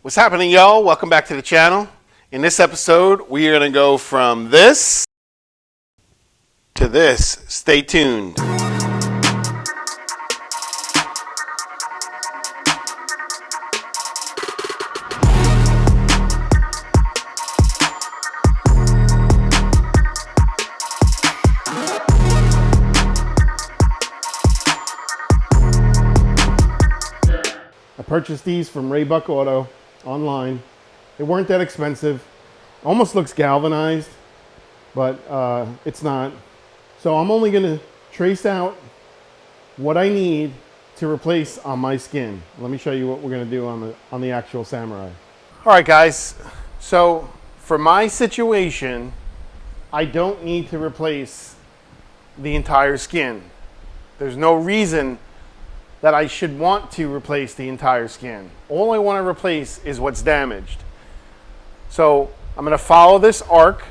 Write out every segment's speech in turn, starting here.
What's happening, y'all? Welcome back to the channel. In this episode, we are going to go from this to this. Stay tuned. I purchased these from Raybuck Auto online. They weren't that expensive. Almost looks galvanized, but it's not. So I'm only gonna trace out what I need to replace on my skin. Let me show you what we're gonna do on the actual Samurai. All right, guys. So for my situation, I don't need to replace the entire skin. There's no reason that I should want to replace the entire skin. All I want to replace is what's damaged. So I'm going to follow this arc.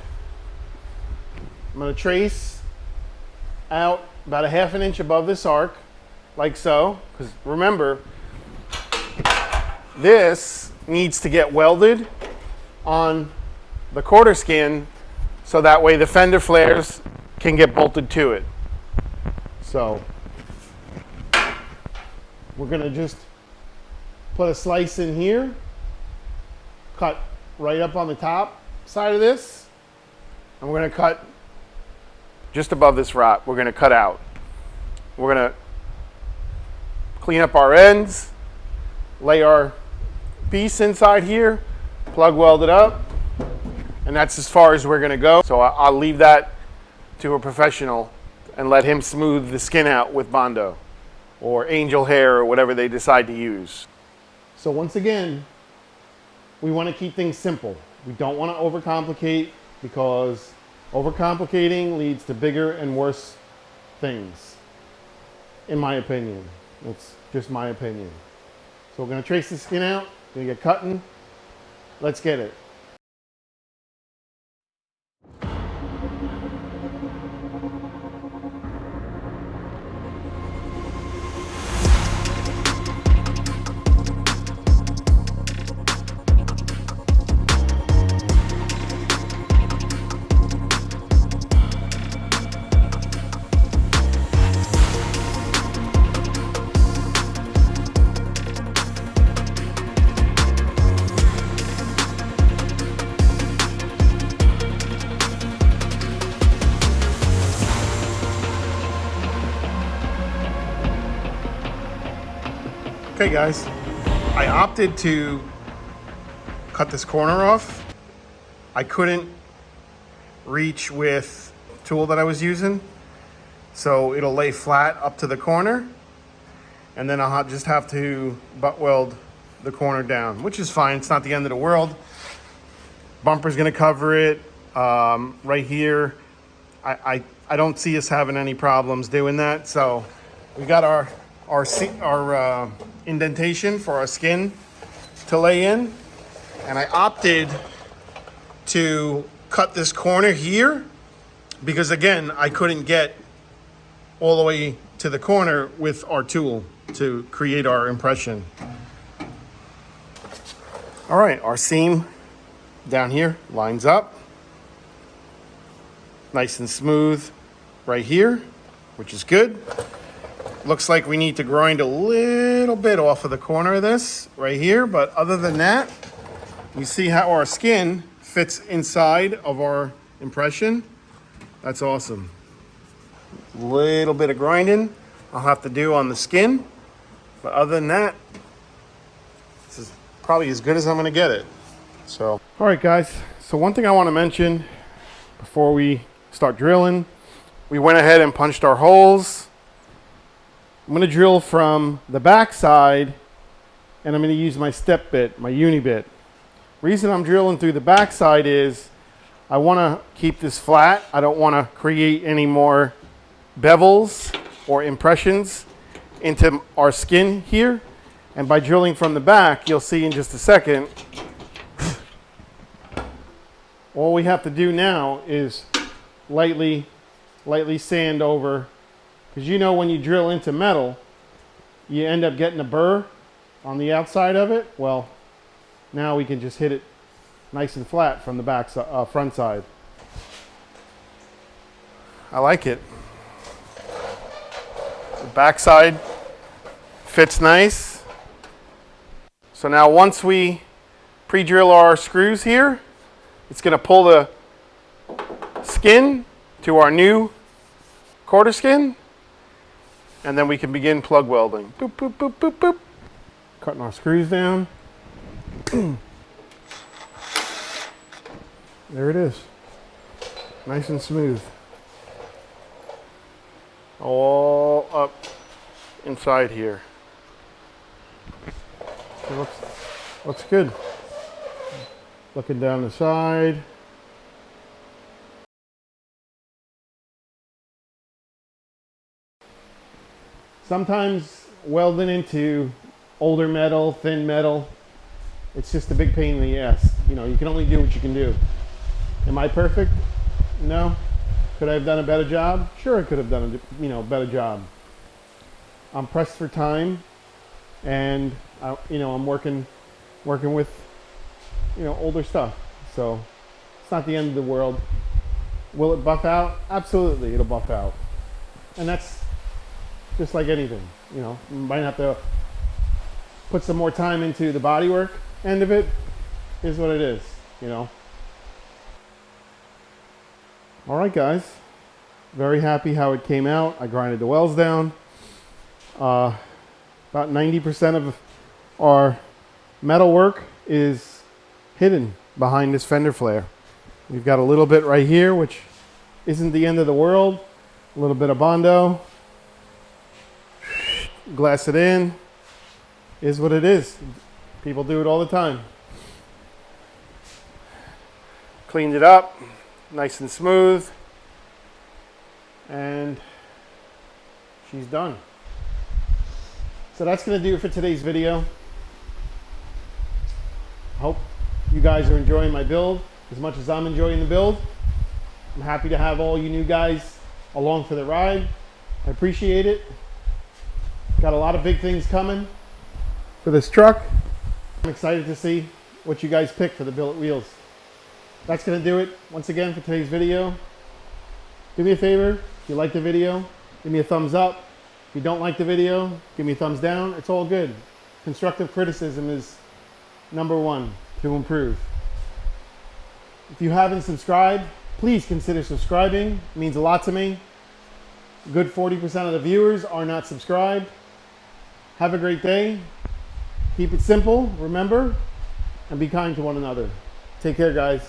I'm going to trace out about a ½ inch above this arc, like so. Because remember, this needs to get welded on the quarter skin so that way the fender flares can get bolted to it. So we're going to just put a slice in here, cut right up on the top side of this, and we're going to cut just above this rot. We're going to cut out. We're going to clean up our ends, lay our piece inside here, plug weld it up, and that's as far as we're going to go. So I'll leave that to a professional and let him smooth the skin out with Bondo or angel hair or whatever they decide to use. So once again, we want to keep things simple. We don't want to overcomplicate, because overcomplicating leads to bigger and worse things, in my opinion. That's just my opinion. So we're going to trace the skin out, going to get cutting. Let's get it. Okay guys, I opted to cut this corner off. I couldn't reach with the tool that I was using, so it'll lay flat up to the corner, and then I'll just have to butt weld the corner down, which is fine. It's not the end of the world. Bumper's gonna cover it. Right here, I don't see us having any problems doing that. So we got our indentation for our skin to lay in, and I opted to cut this corner here because, again, I couldn't get all the way to the corner with our tool to create our impression. All right, our seam down here lines up nice and smooth right here, which is good. Looks like we need to grind a little bit off of the corner of this right here, but other than that, you see how our skin fits inside of our impression. That's awesome. Little bit of grinding I'll have to do on the skin, but other than that, this is probably as good as I'm gonna get it. So, all right guys, so one thing I wanna mention before we start drilling, we went ahead and punched our holes. I'm going to drill from the back side, and I'm going to use my step bit, my uni bit. Reason I'm drilling through the back side is I want to keep this flat. I don't want to create any more bevels or impressions into our skin here. And by drilling from the back, you'll see in just a second, all we have to do now is lightly sand over, because you know when you drill into metal, you end up getting a burr on the outside of it. Well, Now we can just hit it nice and flat from the front side. I like it. The back side fits nice. So now once we pre-drill our screws here, it's going to pull the skin to our new quarter skin, and then we can begin plug welding. Boop, boop, boop, boop, boop. Cutting our screws down. There it is. Nice and smooth. All up inside here. It looks good. Looking down the side. Sometimes welding into older metal, thin metal, it's just a big pain in the ass. You know, you can only do what you can do. Am I perfect? No. Could I have done a better job? Sure, I could have done a better job. I'm pressed for time, and I'm working with older stuff. So it's not the end of the world. Will it buff out? Absolutely, it'll buff out. And that's just like anything. You might have to put some more time into the bodywork end of it. Is what it is. All right, guys. Very happy how it came out. I grinded the wells down. About 90% of our metal work is hidden behind this fender flare. We've got a little bit right here, which isn't the end of the world. A little bit of Bondo. Glass it in. Is what it is. People do it all the time. Cleaned it up. Nice and smooth, and she's done. So that's going to do it for today's video. Hope you guys are enjoying my build as much as I'm enjoying the build. I'm happy to have all you new guys along for the ride. I appreciate it. Got a lot of big things coming for this truck. I'm excited to see what you guys pick for the billet wheels. That's going to do it once again for today's video. Do me a favor, if you like the video, give me a thumbs up. If you don't like the video, give me a thumbs down. It's all good. Constructive criticism is number one to improve. If you haven't subscribed, please consider subscribing. It means a lot to me. A good 40% of the viewers are not subscribed. Have a great day. Keep it simple, remember, and be kind to one another. Take care, guys.